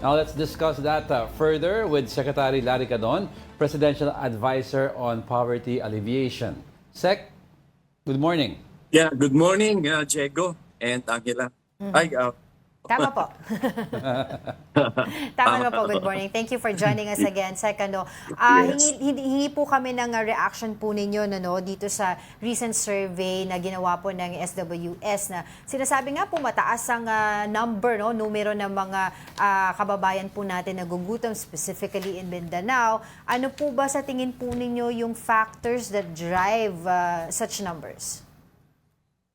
Now let's discuss that further with Secretary Larry Cadon, Presidential Advisor on Poverty Alleviation. Sec, good morning. Yeah, good morning, Diego and Angela. Ay, Tama po. Tama na po. Good morning. Thank you for joining us again. Second, Yes. hingi po kami ng reaction po ninyo dito sa recent survey na ginawa po ng SWS na sinasabi nga po mataas ang numero ng mga kababayan po natin na gugutom, specifically in Mindanao. Ano po ba sa tingin po ninyo yung factors that drive such numbers?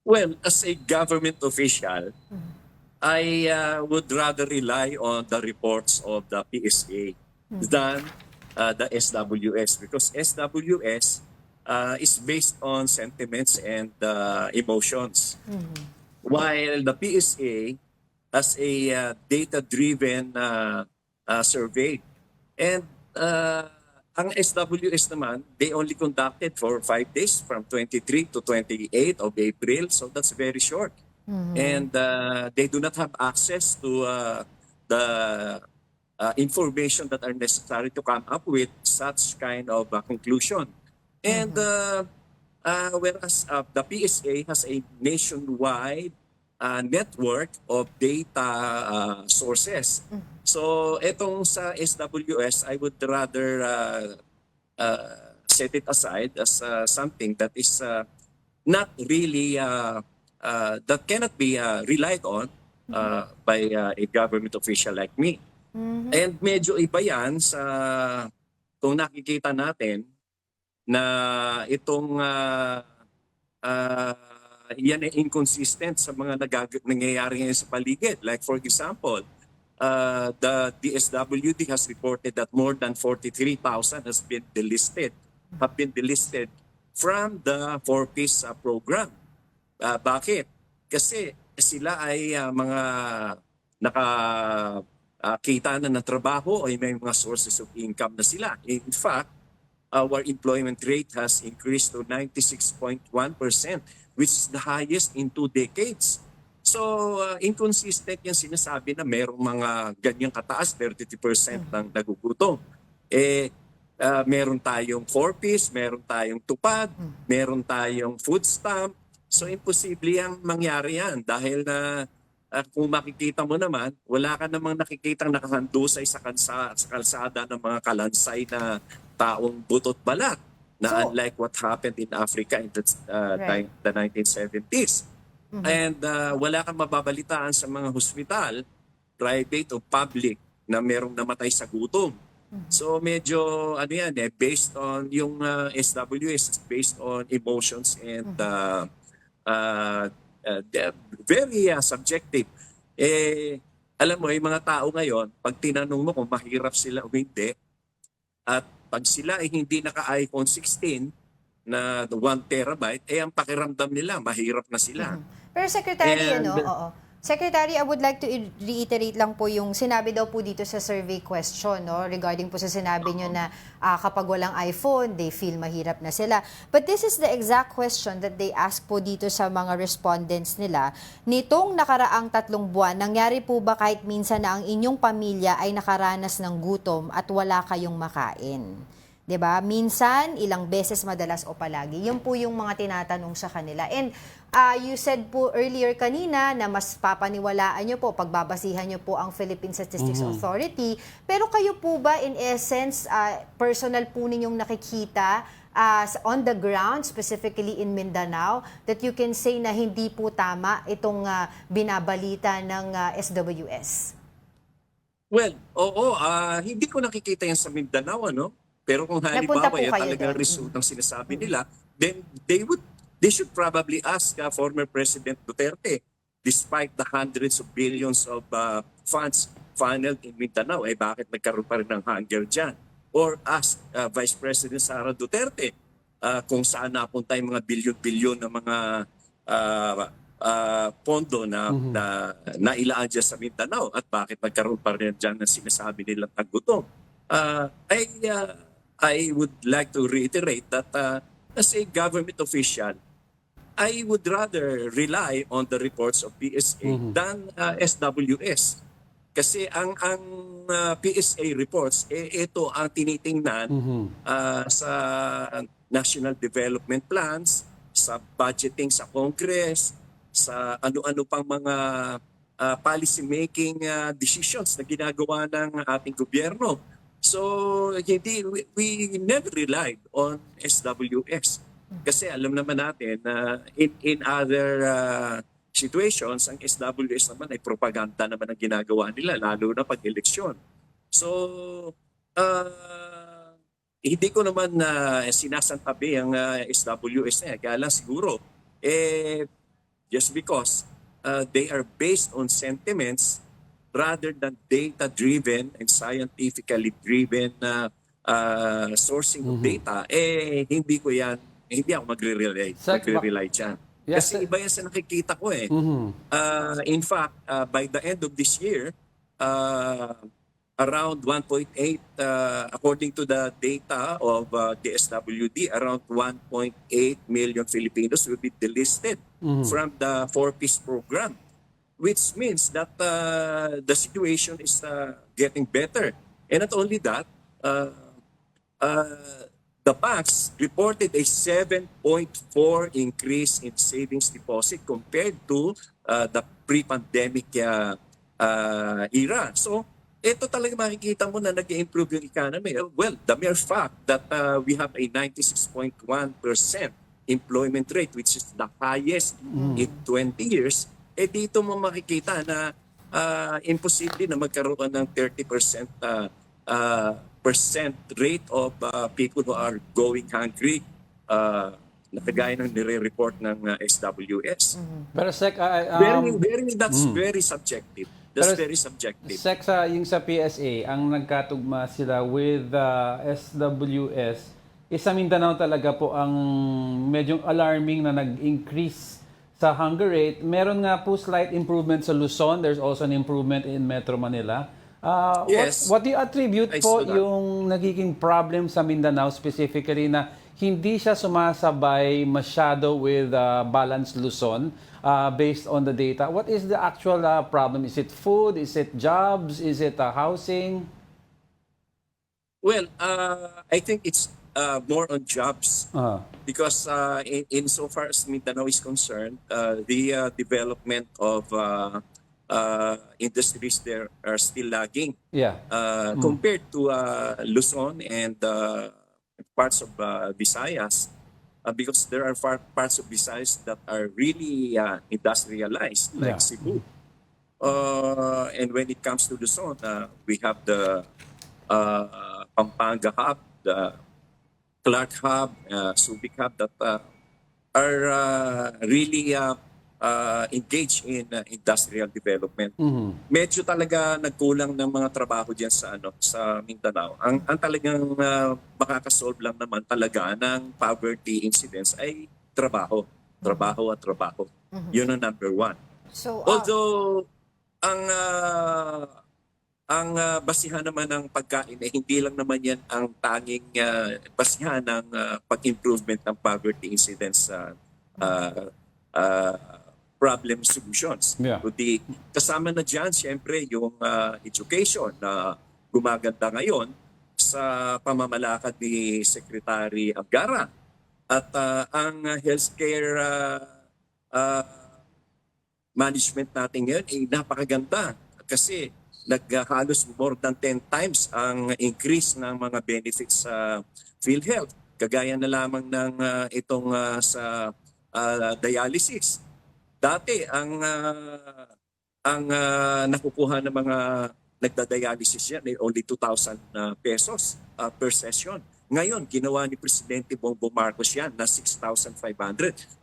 Well, as a government official, I would rather rely on the reports of the PSA than the SWS because SWS is based on sentiments and emotions. While the PSA has a data-driven survey. And ang SWS naman, they only conducted for 5 days from 23 to 28 of April. So that's very short. And they do not have access to the information that are necessary to come up with such kind of conclusion. And whereas the PSA has a nationwide network of data sources. So itong sa SWS, I would rather set it aside as something that is not really that cannot be relied on by a government official like me. And medyo iba yan sa kung nakikita natin na itong yan ay inconsistent sa mga nangyayari ngayon sa paligid. Like for example, the DSWD has reported that more than 43,000 have been delisted from the 4-piece program. Bakit? Kasi sila ay mga nakakita na ng trabaho o may mga sources of income na sila. In fact, our employment rate has increased to 96.1%, which is the highest in 2 decades. So, inconsistent yung sinasabi na merong mga ganyang kataas, 33% ng nagugutom. Meron tayong 4-piece, meron tayong tupad, meron tayong food stamp. So imposible yang mangyari yan dahil na kung makikita mo naman, wala ka namang nakikitang nakahandusay sa kalsada ng mga kalansay na taong butot balat na unlike what happened in Africa in the 1970s. And wala kang mababalitaan sa mga hospital, private o public, na merong namatay sa gutom. So medyo based on yung SWS, based on emotions and very subjective. Alam mo, yung mga tao ngayon, pag tinanong mo kung mahirap sila o hindi, at pag sila ay hindi naka-iPhone 16 na 1 terabyte, ang pakiramdam nila, mahirap na sila. Pero Secretary, And, oo. Secretary, I would like to reiterate lang po yung sinabi daw po dito sa survey question, regarding po sa sinabi nyo na kapag walang iPhone, they feel mahirap na sila. But this is the exact question that they ask po dito sa mga respondents nila. Nitong nakaraang 3 buwan, nangyari po ba kahit minsan na ang inyong pamilya ay nakaranas ng gutom at wala kayong makain? 'Di ba? Minsan, ilang beses, madalas o palagi. Yun po yung mga tinatanong sa kanila. And you said po earlier kanina na mas papaniwalaan nyo po, pagbabasihan nyo po ang Philippine Statistics Authority. Pero kayo po ba, in essence, personal po ninyong nakikita on the ground, specifically in Mindanao, that you can say na hindi po tama itong binabalita ng SWS? Well, oo, hindi ko nakikita yan sa Mindanao, Pero kung halimbawa yan talagang result ng sinasabi nila, then they should probably ask former President Duterte, despite the hundreds of billions of funds funneled in Mindanao, bakit nagkaroon pa rin ng hunger dyan? Or ask Vice President Sara Duterte kung saan napunta yung mga bilyon-bilyon na mga pondo na nailaan dyan sa Mindanao at bakit nagkaroon pa rin dyan ng sinasabi nilang taggutom. I would like to reiterate that as a government official, I would rather rely on the reports of PSA than SWS. Kasi ang PSA reports, ito ang tinitingnan sa national development plans, sa budgeting sa Congress, sa ano-ano pang mga policy making decisions na ginagawa ng ating gobyerno. So hindi we never relied on SWS. Kasi alam naman natin na in other situations, ang SWS naman ay propaganda naman ang ginagawa nila, lalo na pag eleksyon. So, hindi ko naman sinasantabi ang SWS na yan. Kaya lang siguro, just because they are based on sentiments rather than data-driven and scientifically driven sourcing of data, hindi ako magre-rely dyan. Yes, Kasi iba yan sa nakikita ko eh. In fact, by the end of this year, around 1.8, according to the data of DSWD, around 1.8 million Filipinos will be delisted from the 4-piece program, which means that the situation is getting better. And not only that, the banks reported a 7.4 increase in savings deposit compared to the pre-pandemic era. So, ito talaga makikita mo na nag-improve yung economy. Well, the mere fact that we have a 96.1% employment rate, which is the highest in 20 years, dito mo makikita na imposible na magkaroon ng 30% rate of people who are going hungry na kagaya ng nire-report ng SWS. Pero Sec, That's very subjective. That's Pero, very subjective. Sec, yung sa PSA, ang nagkatugma sila with SWS, sa Mindanao talaga po ang medyo alarming na nag-increase sa hunger rate. Meron nga po slight improvement sa Luzon. There's also an improvement in Metro Manila. Yes. What do you attribute I po saw that. yung nagiging problem sa Mindanao specifically na hindi siya sumasabay masyado with Balanced Luzon based on the data? What is the actual problem? Is it food? Is it jobs? Is it housing? Well, I think it's more on jobs because insofar as Mindanao is concerned, the development of industries there are still lagging Yeah. compared to Luzon and parts of Visayas, because there are parts of Visayas that are really industrialized, like Yeah. Cebu. And when it comes to Luzon, we have the Pampanga Hub, the Clark Hub, Subic Hub that are really engaged in industrial development. Medyo talaga nagkulang ng mga trabaho diyan sa Mindanao. Ang talagang makakasolve lang naman talaga ng poverty incidence ay trabaho. Trabaho at trabaho. Yun ang number one. So, Although ang basihan naman ng pagkain ay hindi lang naman yan ang tanging basihan ng pag-improvement ng poverty incidence problem solutions. Yeah. Kundi kasama na dyan, siyempre, yung education na gumaganda ngayon sa pamamalakad ni Secretary Abgara. At ang healthcare management natin ngayon ay napakaganda kasi naghalos more than 10 times ang increase ng mga benefits sa PhilHealth. Kagaya na lamang ng itong sa dialysis. Dati ang nakukuha ng mga nagda-dialysis yan ay only 2,000 pesos per session. Ngayon, ginawa ni Presidente Bongbong Marcos yan na 6,500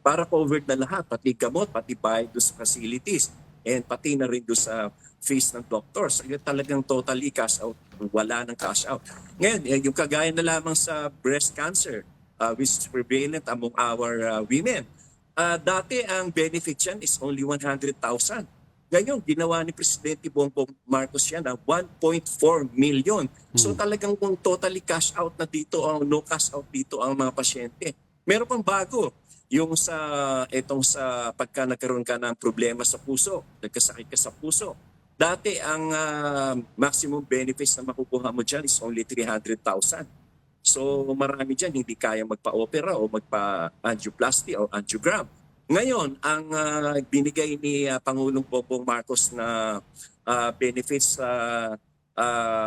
para covered na lahat, pati gamot, pati bayad doon sa facilities, and pati na rin doon sa fees ng doctors. So, talagang totally cash out. Wala ng cash out. Ngayon, yung kagaya na lamang sa breast cancer, which is prevalent among our women. Dati ang benefit yan is only 100,000. Ngayon, ginawa ni Presidente Bongbong Marcos yan na 1.4 million. So talagang kung totally cash out na dito, no cash out dito ang mga pasyente. Meron pang bago, yung sa pagka nagkaroon ka ng problema sa puso, nagkasakit ka sa puso, Dati ang maximum benefits na makukuha mo dyan is only 300,000. So marami dyan hindi kaya magpa-opera o magpa-angioplasty o angiogram. Ngayon, ang binigay ni Pangulong Bongbong Marcos na benefits sa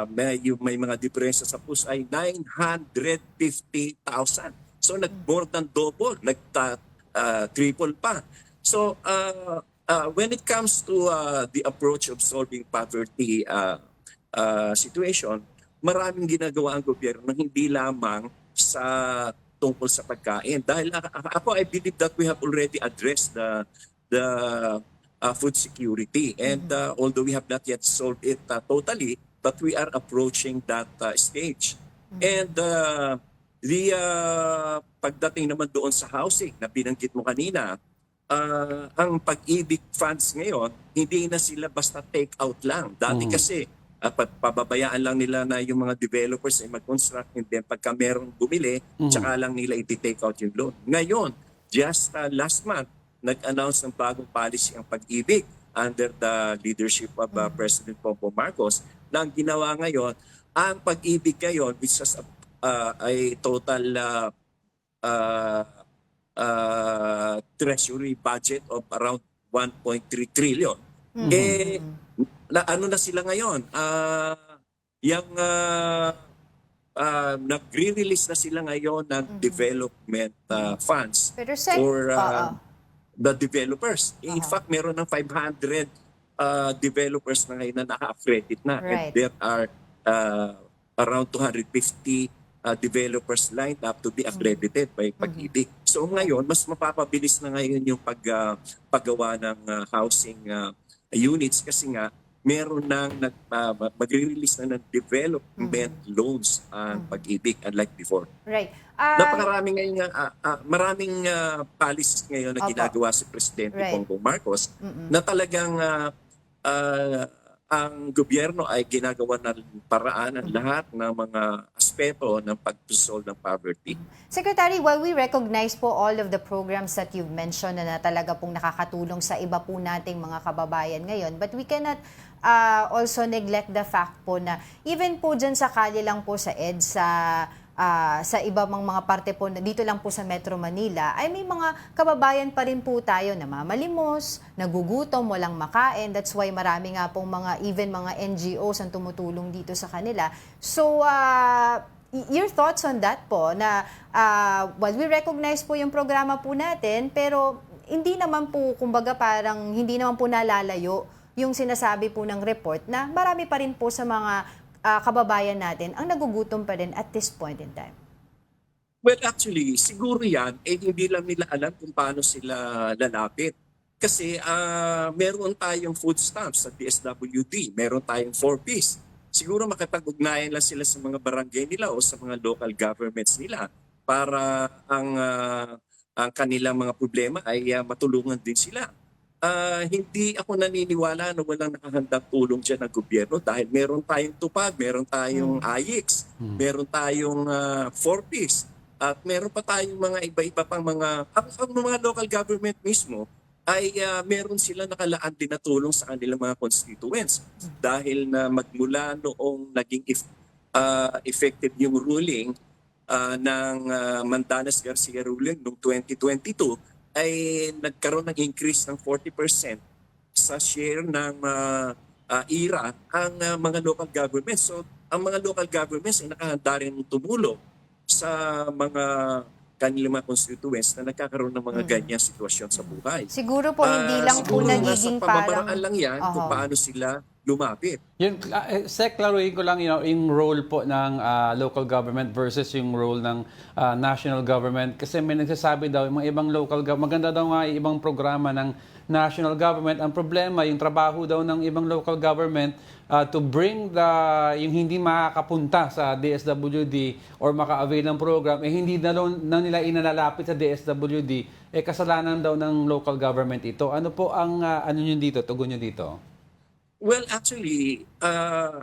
may mga diferensya sa puso ay 950,000. So more than double, triple pa. So when it comes to the approach of solving poverty situation, maraming ginagawa ang gobyerno hindi lamang sa tungkol sa pagkain. Dahil ako, I believe that we have already addressed the food security. And although we have not yet solved it totally, but we are approaching that stage. And pagdating naman doon sa housing na binanggit mo kanina, ang pag-ibig funds ngayon, hindi na sila basta take out lang. Dati kasi, pababayaan lang nila na yung mga developers ay mag-construct, and then pagka merong bumili, tsaka lang nila iti-take out yung loan. Ngayon, just last month, nag-announce ng bagong policy ang pag-ibig under the leadership of President Bongbong Marcos, na ang ginawa ngayon, ang pag-ibig ngayon, which is ay total treasury budget of around 1.3 trillion. Ano na sila ngayon? Nagre-release na sila ngayon ng development funds Pero for the developers. In fact, meron ng 500 developers na ngayon na naka-accredit na. And Right. there are around 250 developers lined up to be accredited by Pag-ibig. So ngayon, mas mapapabilis na ngayon yung paggawa ng housing units kasi nga meron nang magre-release na ng development loans ang Pag-ibig unlike before. Right. Napakaraming ngayon maraming policies ngayon na Opo. ginagawa si Presidente Right. Bongbong Marcos na talagang ang gobyerno ay ginagawa ng paraan ng lahat ng mga aspeto ng pag-solve ng poverty. Secretary, while we recognize po all of the programs that you've mentioned na talaga pong nakakatulong sa iba po nating mga kababayan ngayon, but we cannot also neglect the fact po na even po dyan sa kalye lang po sa EDSA, sa iba mang mga parte po na dito lang po sa Metro Manila, ay may mga kababayan pa rin po tayo na mamalimos, nagugutom, walang makain. That's why marami nga pong even mga NGOs ang tumutulong dito sa kanila. So, your thoughts on that po na while we recognize po yung programa po natin, pero hindi naman po, kumbaga parang hindi naman po nalalayo yung sinasabi po ng report na marami pa rin po sa mga kababayan natin ang nagugutom pa rin at this point in time. Well, actually, siguro yan, hindi lang nila alam kung paano sila lalapit. Kasi meron tayong food stamps sa DSWD, meron tayong 4Ps. Siguro makipag-ugnayan lang sila sa mga barangay nila o sa mga local governments nila para ang kanilang mga problema ay matulungan din sila. Hindi ako naniniwala na walang nakahandang tulong dyan ng gobyerno dahil meron tayong tupad, meron tayong AIX, meron tayong 4Ps, at meron pa tayong mga iba-iba pang ang mga local government mismo ay meron sila nakalaan din na tulong sa kanilang mga constituents dahil na magmula noong naging effective yung ruling ng Mandanas Garcia ruling noong 2022 ay nagkaroon ng increase ng 40% sa share ng IRA ang mga local governments. So, ang mga local governments ay nakahanda rin tumulong sa mga kanilang mga constituents na nagkakaroon ng mga ganyang sitwasyon sa buhay. Siguro po hindi lang po Siguro nagiging nasa parang... pamamaraan lang yan kung paano sila lumapit. Yun, Sec, klaruhin ko lang, yung role po ng local government versus yung role ng national government. Kasi may nagsasabi daw, yung mga ibang local government, maganda daw nga yung ibang programa ng national government. Ang problema, yung trabaho daw ng ibang local government to bring yung hindi makakapunta sa DSWD or maka-avail ng program, hindi na nila inalalapit sa DSWD, kasalanan daw ng local government ito. Ano po ang ano nyo dito, tugon nyo dito? Well, actually,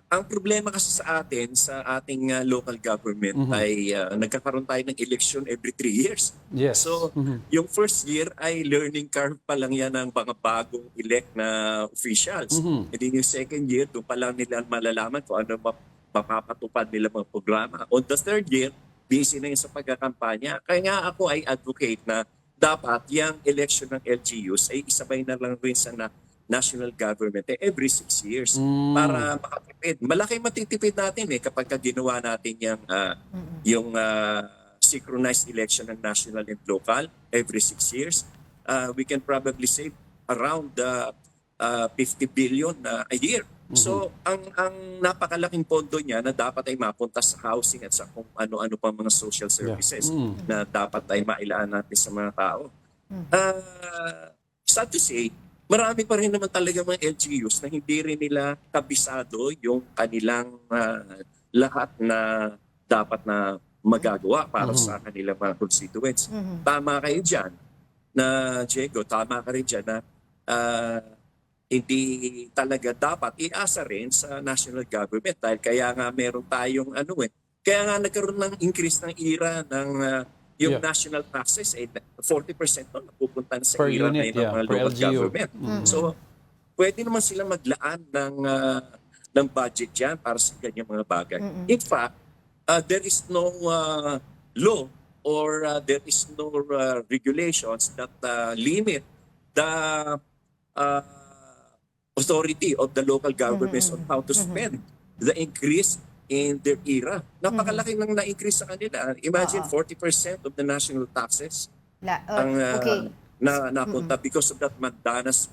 ang problema kasi sa atin, sa ating local government, ay nagkakaroon tayo ng election every 3 years. Yes. So, yung first year ay learning curve pa lang yan ng mga bagong elect na officials. And then yung second year, doon pa lang nila malalaman kung ano mapapatupad nila mga programa. On the third year, busy na yun sa pagkakampanya. Kaya nga ako ay advocate na dapat yung election ng LGUs ay isabay na lang rin sa national government every 6 years para makatipid. Malaki matitipid natin kapag ginawa natin yung synchronized election ng national and local every 6 years. We can probably save around 50 billion a year. So ang napakalaking pondo niya na dapat ay mapunta sa housing at sa kung ano-ano pang mga social services na dapat ay mailaan natin sa mga tao. Sad to say, marami pa rin naman talaga mga LGUs na hindi rin nila kabisado yung kanilang lahat na dapat na magagawa para sa kanilang mga constituents. Tama kayo dyan na, Diego, tama ka rin dyan na hindi talaga dapat iasa rin sa national government dahil kaya nga meron tayong kaya nga nagkaroon ng increase ng IRA ng yung national taxes 40% nun napupunta na sa Per IRA unit, ng mga per local LGU. government. So pwede naman sila maglaan ng budget diyan para sa ganyang mga bagay. In fact, there is no law or there is no regulations that limit the authority of the local governments on how to spend the increase in their era. Napakalaki ng na-increase sa kanila. Imagine 40% of the national taxes ang napunta because of that Mandanas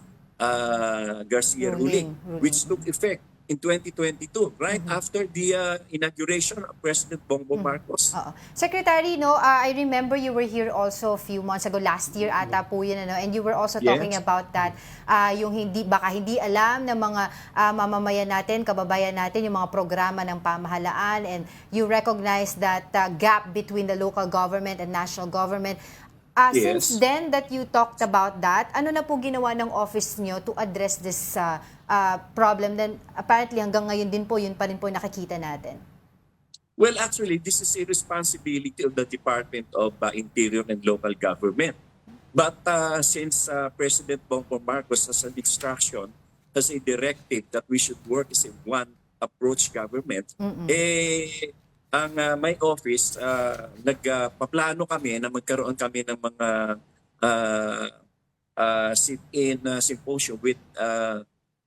Garcia ruling, which took effect in 2022, right after the inauguration of President Bongbong Marcos. Secretary, I remember you were here also a few months ago, last year ata po yun, and you were also talking about that, yung baka hindi alam ng mga mamamayan natin, kababayan natin, yung mga programa ng pamahalaan, and you recognize that gap between the local government and national government. Since then that you talked about that, ano na po ginawa ng office nyo to address this problem? Then apparently hanggang ngayon din po, yun pa rin po nakikita natin. Well, actually, this is a responsibility of the Department of Interior and Local Government. But since President Bongbong Marcos has an instruction, has a directive that we should work as a one-approach government, ang my office, nagpaplano kami na magkaroon kami ng mga sit-in symposium with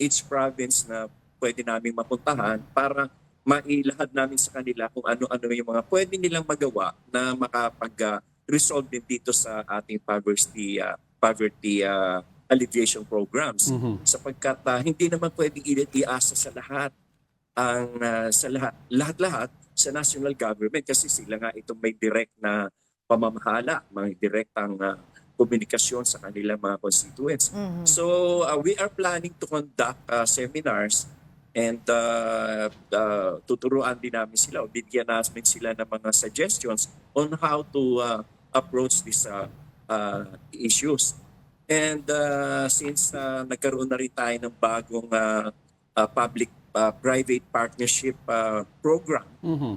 each province na pwede namin mapuntahan para mailahad namin sa kanila kung ano-ano yung mga pwede nilang magawa na makapag-resolve din dito sa ating poverty alleviation programs. Sapagkat hindi naman pwede iasa sa lahat sa lahat sa national government kasi sila nga itong may direct na pamamahala, may direktang komunikasyon sa kanilang mga constituents. So we are planning to conduct seminars and tuturuan din namin sila o bigyan namin sila ng mga suggestions on how to approach these issues. And since nagkaroon na rin tayo ng bagong public-private partnership program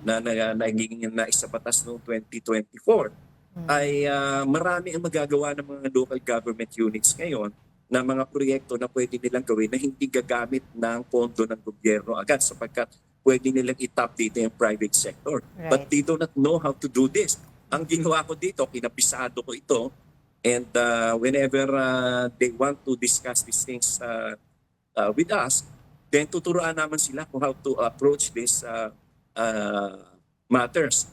na naging naisa batas noong 2024, ay marami ang magagawa ng mga local government units ngayon na mga proyekto na pwede nilang gawin na hindi gagamit ng pondo ng gobyerno agad sapagkat pwede nilang itap dito yung private sector. Right. But they do not know how to do this. Ang ginawa ko dito, kinapisado ko ito, and whenever they want to discuss these things with us, then tuturuan naman sila kung how to approach these matters.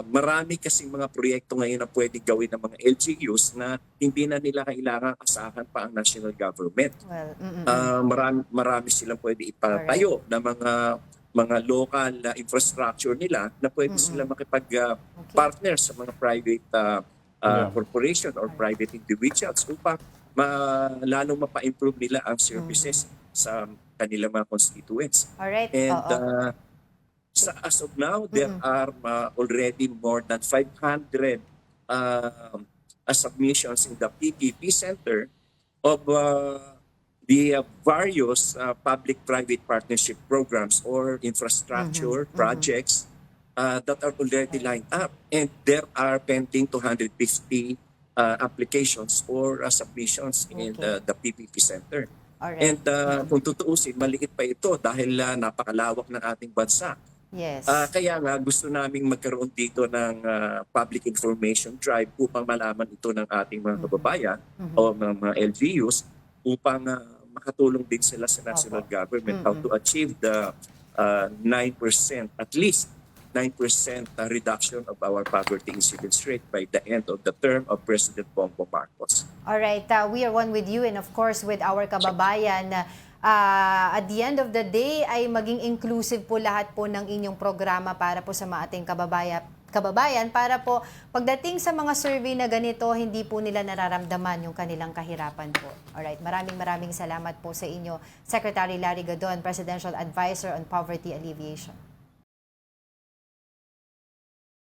Marami kasing mga proyekto ngayon na pwede gawin ng mga LGUs na hindi na nila kailangan asahan pa ang national government. Well, Marami silang pwede ipatayo na mga local infrastructure nila na pwede sila makipag-partner sa mga private corporation or private individuals upang lalong mapa-improve nila ang services sa kanilang mga constituents. alright. And as of now, there are already more than 500 submissions in the PPP Center of the various public-private partnership programs or infrastructure projects that are already lined up. And there are pending 250 applications or submissions in Okay. the PPP Center. Alright. And kung tutuusin, maliit pa ito dahil napakalawak ng ating bansa. Yes. Kaya nga gusto naming magkaroon dito ng public information drive upang malaman ito ng ating mga kababayan o mga LGUs upang makatulong din sila sa national government how to achieve the 9%, at least 9% reduction of our poverty incidence rate by the end of the term of President Bongbong Marcos. Alright, we are one with you and of course with our kababayan. At the end of the day ay maging inclusive po lahat po ng inyong programa para po sa mga ating kababayan para po pagdating sa mga survey na ganito, hindi po nila nararamdaman yung kanilang kahirapan po. Alright, maraming salamat po sa inyo, Secretary Larry Gadon, Presidential Advisor on Poverty Alleviation.